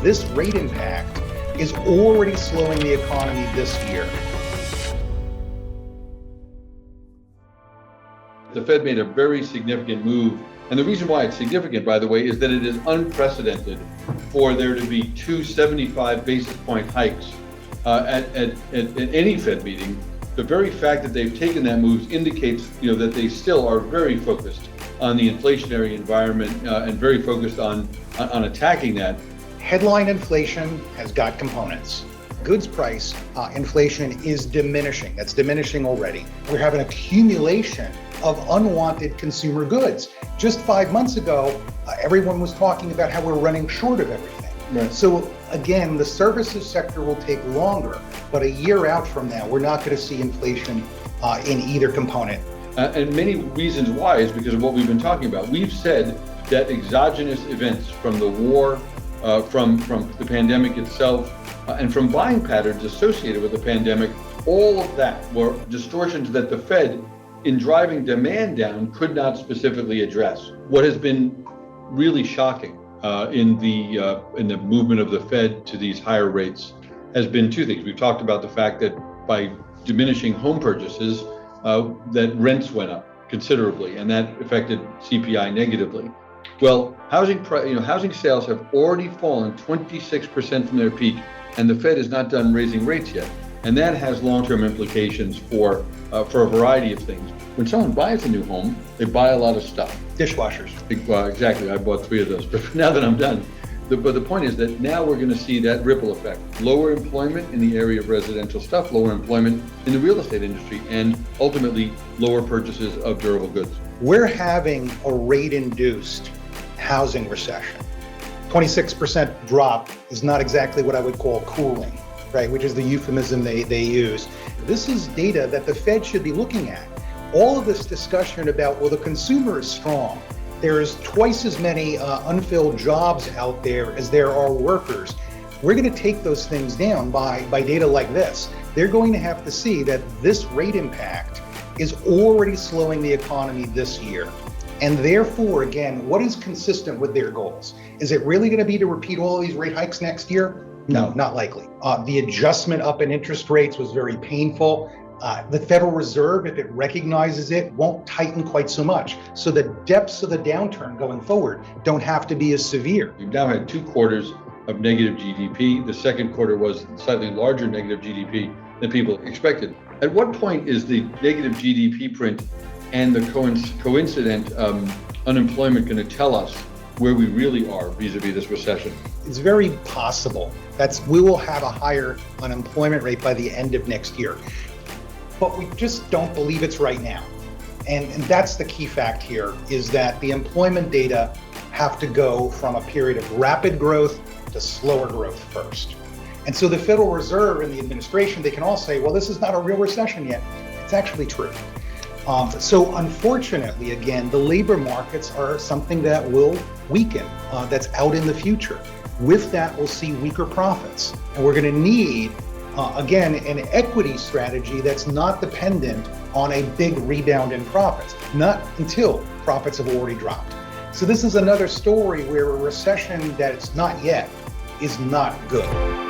this rate impact is already slowing the economy this year. The Fed made a very significant move. And the reason why it's significant, by the way, is that it is unprecedented for there to be two 75 basis point hikes at any Fed meeting. The very fact that they've taken that move indicates, that they still are very focused on the inflationary environment and very focused on attacking that. Headline inflation has got components. Goods price inflation is diminishing. That's diminishing already. We're having accumulation of unwanted consumer goods. Just 5 months ago, everyone was talking about how we're running short of everything. Right. So again, the services sector will take longer, but a year out from now, we're not going to see inflation in either component. And many reasons why is because of what we've been talking about. We've said that exogenous events from the war, from the pandemic itself, and from buying patterns associated with the pandemic, all of that were distortions that the Fed, in driving demand down, could not specifically address. What has been really shocking in the movement of the Fed to these higher rates has been two things. We've talked about the fact that by diminishing home purchases, that rents went up considerably, and that affected CPI negatively. Well, housing sales have already fallen 26% from their peak, and the Fed is not done raising rates yet. And that has long-term implications for a variety of things. When someone buys a new home, they buy a lot of stuff. Dishwashers. Exactly. I bought 3 of those. But now that I'm done, but the point is that now we're going to see that ripple effect. Lower employment in the area of residential stuff, lower employment in the real estate industry, and ultimately lower purchases of durable goods. We're having a rate-induced housing recession. 26% drop is not exactly what I would call cooling, right? Which is the euphemism they use. This is data that the Fed should be looking at. All of this discussion about, well, the consumer is strong. There's twice as many unfilled jobs out there as there are workers. We're going to take those things down by data like this. They're going to have to see that this rate impact is already slowing the economy this year. And therefore, again, what is consistent with their goals? Is it really going to be to repeat all of these rate hikes next year? No, not likely. The adjustment up in interest rates was very painful. The Federal Reserve, if it recognizes it, won't tighten quite so much. So the depths of the downturn going forward don't have to be as severe. We've now had 2 quarters of negative GDP. The second quarter was slightly larger negative GDP than people expected. At what point is the negative GDP print and the coincident unemployment going to tell us where we really are vis-a-vis this recession? It's very possible that we will have a higher unemployment rate by the end of next year. But we just don't believe it's right now. And that's the key fact here, is that the employment data have to go from a period of rapid growth to slower growth first. And so the Federal Reserve and the administration, they can all say, well, this is not a real recession yet. It's actually true. So unfortunately, again, the labor markets are something that will weaken, that's out in the future. With that, we'll see weaker profits. And we're going to need, again, an equity strategy that's not dependent on a big rebound in profits, not until profits have already dropped. So this is another story where a recession that it's not yet is not good.